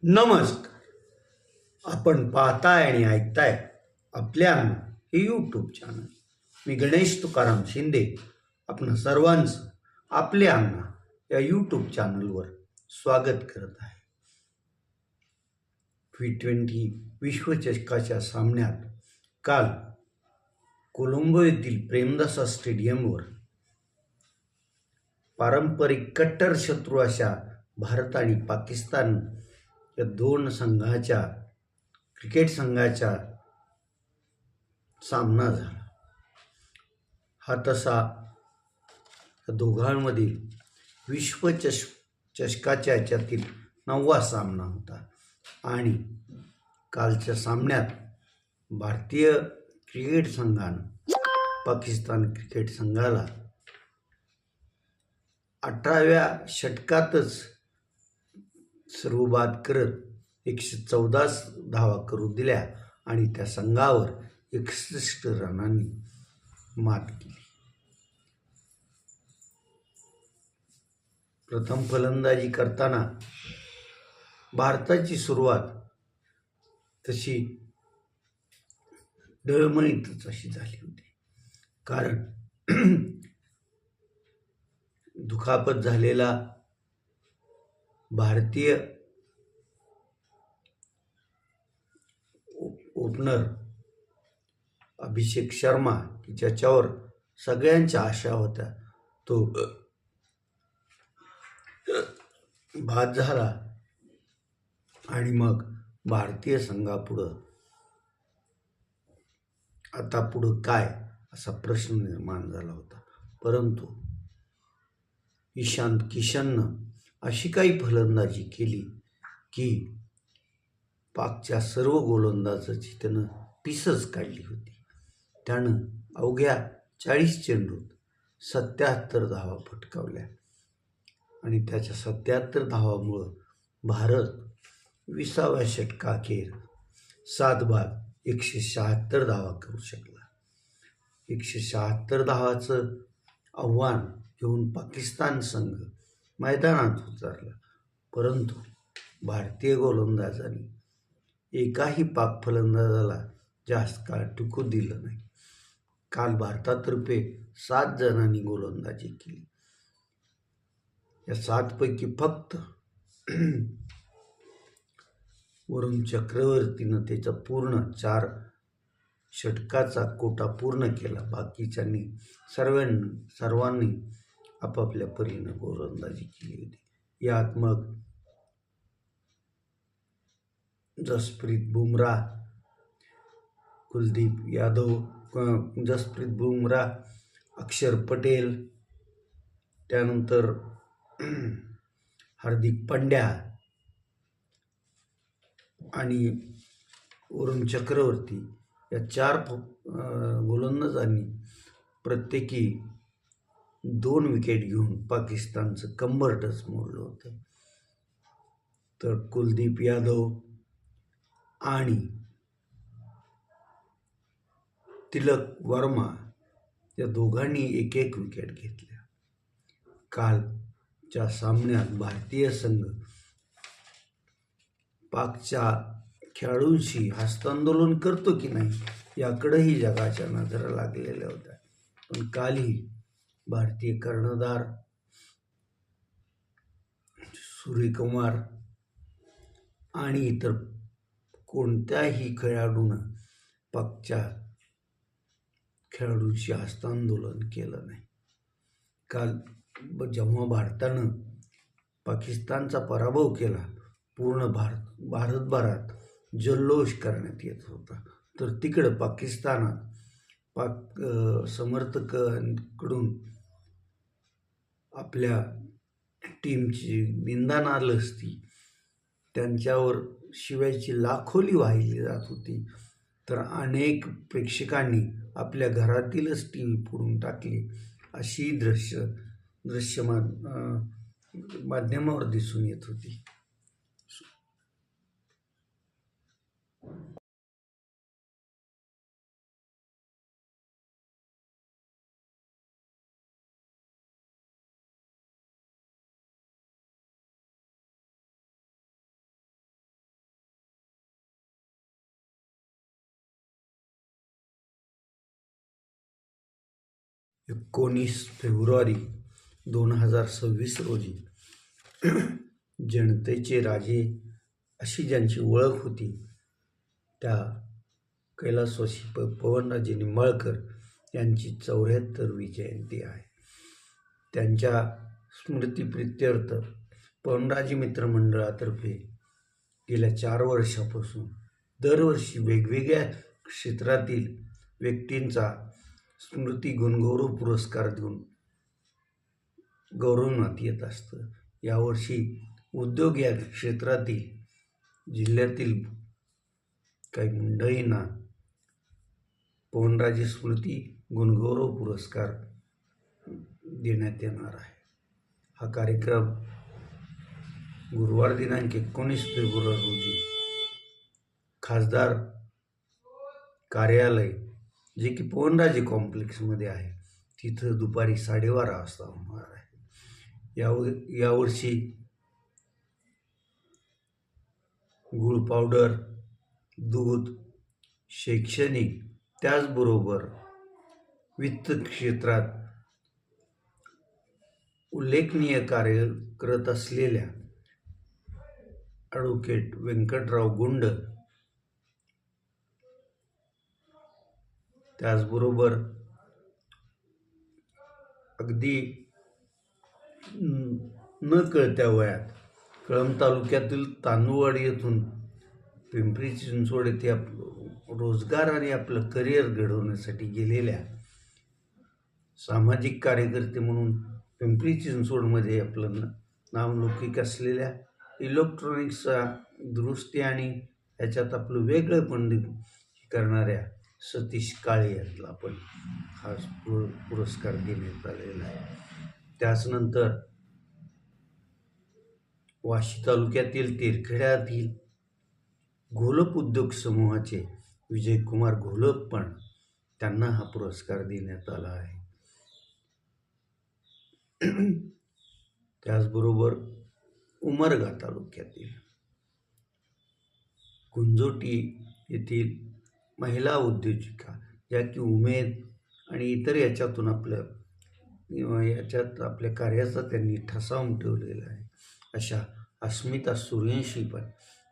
नमस्कार. आपण पाहताय आणि ऐकताय आपल्या अन्न हे यूट्यूब चॅनल. मी गणेश तुकाराम शिंदे आपण सर्वांचं आपले अन्न या यूट्यूब चॅनलवर स्वागत करत आहे. T20 विश्वचषकाच्या सामन्यात काल कोलंबो येथील प्रेमदासा स्टेडियमवर पारंपरिक कट्टर शत्रू अशा भारत आणि पाकिस्तान या दोन क्रिकेट संघाचा सामना झाला. हा तसा दोघांमधील चषकाच्या याच्यातील 9वा सामना होता आणि कालच्या सामन्यात भारतीय क्रिकेट संघानं पाकिस्तान क्रिकेट संघाला 18व्या षटकातच सर्व बाद करत 114 धावा करू दिल्या आणि त्या संघावर 61 रनांनी मात केली. प्रथम फलंदाजी करताना भारताची सुरुवात तशी डळमळीतच अशी झाली होती, कारण दुखापत झालेला भारतीय ओपनर अभिषेक शर्मा की ज्याच्यावर सगळ्यांच्या आशा होत्या तो बाद झाला आणि मग भारतीय संघापुढं आता पुढं काय असा प्रश्न निर्माण झाला होता. परंतु ईशांत किशननं अशी काही फलंदाजी केली की पाकच्या सर्व गोलंदाजाची त्यानं पिसच काढली होती. त्यानं अवघ्या 40 चेंडूत 77 धावा फटकावल्या आणि त्याच्या 77 धावामुळं भारत 20व्या षटकाखेर 7 बाद 176 धावा करू शकला. 176 धावाचं आव्हान घेऊन पाकिस्तान संघ मैदानात उतरला, परंतु भारतीय गोलंदाजांनी एकाही पाक फलंदाजाला जास्त काळ टिकू दिलं नाही. काल भारतातर्फे 7 जणांनी गोलंदाजी केली. या 7 पैकी फक्त वरुण चक्रवर्तीनं त्याचा पूर्ण 4 षटकाचा कोटा पूर्ण केला. बाकीच्यांनी सर्वांनी आपापल्या परीनं गोलंदाजी केली होती. यात मग जसप्रीत बुमराह, कुलदीप यादव, अक्षर पटेल, त्यानंतर हार्दिक पांड्या आणि वरुण चक्रवर्ती या 4 गोलंदाजांनी प्रत्येकी 2 विकेट घेऊन पाकिस्तानचं कंबरटच मोडलं होतं. तर कुलदीप यादव आणि तिलक वर्मा या दोघांनी एक विकेट घेतल्या. कालच्या सामन्यात भारतीय संघ पाकच्या खेळाडूंशी हस्तांदोलन करतो की नाही याकडेही जगाच्या नजरा लागलेल्या होत्या. पण कालही भारतीय कर्णधार सूर्यकुमार आणि इतर कोणत्याही खेळाडूनं पाकच्या खेळाडूंशी हस्तांदोलन केलं नाही. काल जेव्हा भारतानं पाकिस्तानचा पराभव केला, पूर्ण भारतभरात जल्लोष करण्यात येत होता. तर तिकडं पाकिस्तानात पाक समर्थकांकडून आपल्या टीमची निंदा नालस्ती, त्यांच्यावर शिव्याची लाखोली वाहिली जात होती. तर अनेक प्रेक्षकांनी आपल्या घरातीलच TV फोडून टाकली अशी दृश्य माध्यमावर दिसून येत होती. 19 फेब्रुवारी 2026 रोजी जनतेचे राजे अशी ज्यांची ओळख होती त्या कैलासवासी पवनराजे निंबाळकर यांची 74वी जयंती आहे. त्यांच्या स्मृतिप्रित्यर्थ पवनराजे मित्रमंडळातर्फे गेल्या 4 वर्षापासून दरवर्षी वेगवेगळ्या क्षेत्रातील व्यक्तींचा स्मृती गुणगौरव पुरस्कार देऊन गौरवण्यात येत असतं. यावर्षी उद्योग या क्षेत्रातील जिल्ह्यातील काही मंडळींना पवनराजे स्मृती गुणगौरव पुरस्कार देण्यात येणार आहे. हा कार्यक्रम गुरुवार दिनांक 19 फेब्रुवारी रोजी खासदार कार्यालय जे की पवनराजे कॉम्प्लेक्समध्ये आहे तिथं दुपारी 12:30 वाजता होणार आहे. यावर्षी गुळ पावडर, दूध, शैक्षणिक त्याचबरोबर वित्त क्षेत्रात उल्लेखनीय कार्य करत असलेल्या ॲडव्होकेट व्यंकटराव गुंड, त्याचबरोबर अगदी न कळत्या वयात कळंब तालुक्यातील तांदूळवाडी येथून पिंपरी चिंचवड येथे रोजगार आणि आपलं करिअर घडवण्यासाठी गेलेल्या सामाजिक कार्यकर्ते म्हणून पिंपरी चिंचवडमध्ये आपलं नावलौकिक असलेल्या इलेक्ट्रॉनिक्सचा दुरुस्ती आणि याच्यात आपलं वेगळेपण करणाऱ्या सतीश काळे यांना पण हा पुरस्कार देण्यात आलेला आहे. त्याचनंतर वाशी तालुक्यातील तेरखेड्यातील घोलप उद्योग समूहाचे विजयकुमार घोलप पण त्यांना हा पुरस्कार देण्यात आला आहे. त्याचबरोबर उमरगा तालुक्यातील गुंजोटी येथील महिला उद्योजिका ज्या की उमेद आणि इतर याच्यातून आपल्या कार्याचा त्यांनी ठसा उमटवलेला आहे अशा अस्मिता सूर्यवंशी पण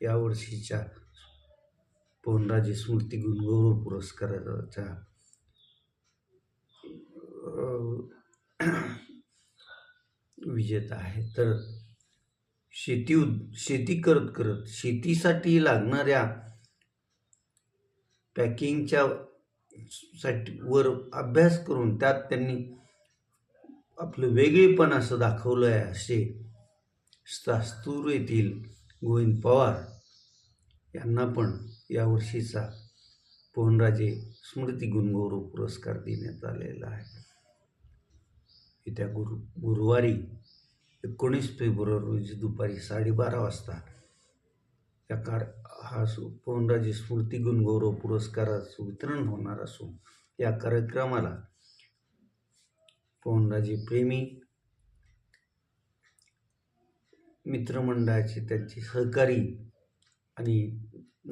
यावर्षीच्या पवनराजे स्मृती गुणगौरव पुरस्काराच्या विजेता आहे. तर शेती करत शेतीसाठी लागणाऱ्या पॅकिंगच्या वर अभ्यास करून त्यात त्यांनी आपलं वेगळेपण असं दाखवलं आहे असे सास्तूर येथील गोविंद पवार यांना पण यावर्षीचा पवनराजे स्मृती गुणगौरव पुरस्कार देण्यात आलेला आहे. येत्या गुरुवारी 19 फेब्रुवारी रोजी दुपारी 12:30 वाजता हा पवनराजे स्मृती गुणगौरव पुरस्काराचं वितरण होणार असून या कार्यक्रमाला पवनराजे प्रेमी मित्रमंडळाचे त्यांचे सहकारी आणि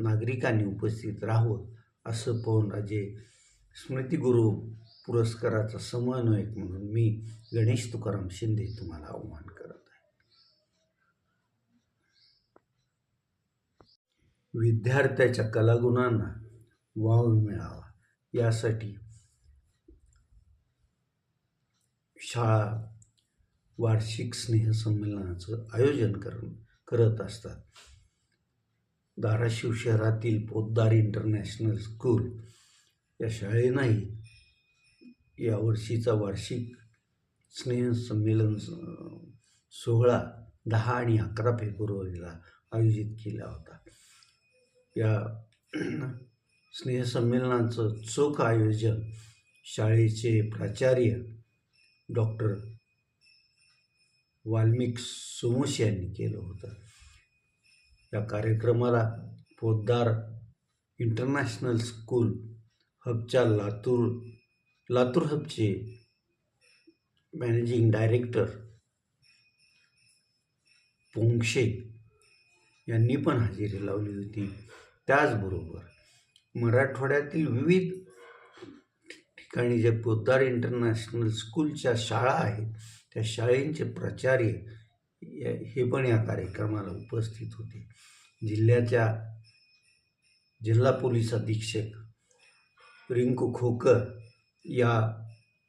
नागरिकांनी उपस्थित राहावं असं पवनराजे स्मृती गुरु पुरस्काराचा समन्वयक म्हणून मी गणेश तुकाराम शिंदे तुम्हाला आवाहन करत आहे. विद्यार्थ्याच्या कलागुणांना वाव मिळावा यासाठी शाळा वार्षिक स्नेहसंमेलनाचं आयोजन करत असतात. धाराशिव शहरातील पोद्दार इंटरनॅशनल स्कूल या शाळेनंही यावर्षीचा वार्षिक स्नेहसंमेलन सोहळा 10 आणि 11 फेब्रुवारीला आयोजित केला होता. या स्नेहसंमेलनाचं चोख आयोजन शाळेचे प्राचार्य डॉक्टर वाल्मिक सोमोश यांनी केलं होतं. या कार्यक्रमाला पोद्दार इंटरनॅशनल स्कूल हबच्या लातूर हबचे मॅनेजिंग डायरेक्टर पोंक्षे यांनी पण हजेरी लावली होती. त्याचबरोबर मराठवाड्यातील विविध ठिकाणी जे पोद्दार इंटरनॅशनल स्कूलच्या शाळा आहेत त्या शाळेंचे प्राचार्य हे पण या कार्यक्रमाला उपस्थित होते. जिल्हा पोलीस अधीक्षक रिंकू खोकर या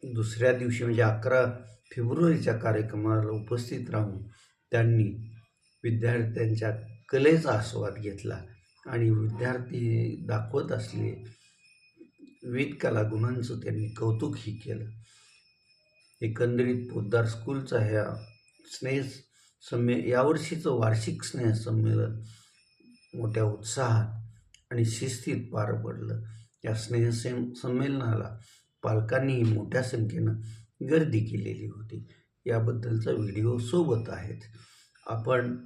दुसऱ्या दिवशी म्हणजे 11 फेब्रुवारीच्या कार्यक्रमाला उपस्थित राहून त्यांनी विद्यार्थ्यांच्या कलेचा आस्वाद घेतला आणि विद्यार्थी दाखवत असलेले विविध कलागुणांचं त्यांनी कौतुकही केलं. एकंदरीत पोद्दार स्कूलचा यावर्षीचं वार्षिक स्नेहसंमेलन मोठ्या उत्साहात आणि शिस्तीत पार पडलं. या संमेलनाला पालकांनीही मोठ्या संख्येनं गर्दी केलेली होती. याबद्दलचा व्हिडिओ सोबत आहेत. आपण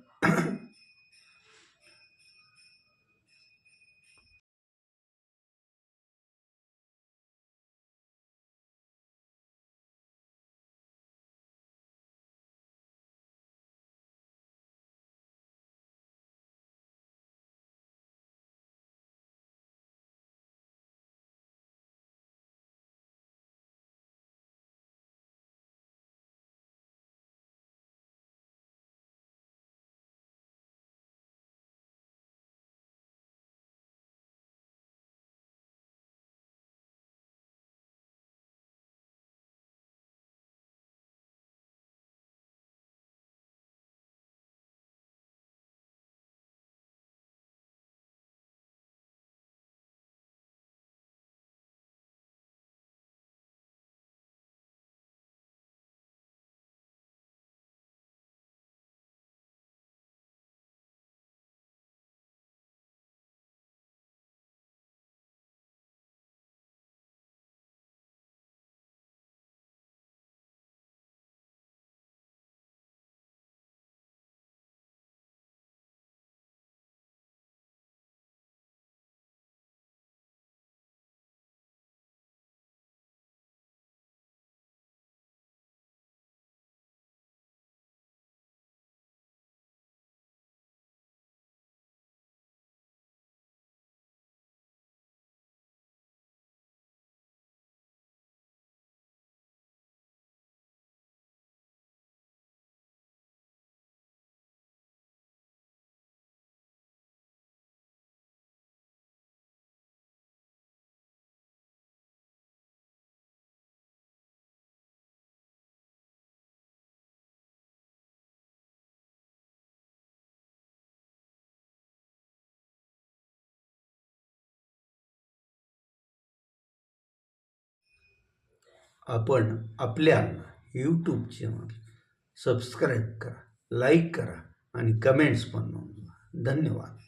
आपल्या यूट्यूब चॅनल सबस्क्राईब करा, लाईक करा आणि कमेंट्स पण नोंदवा. धन्यवाद.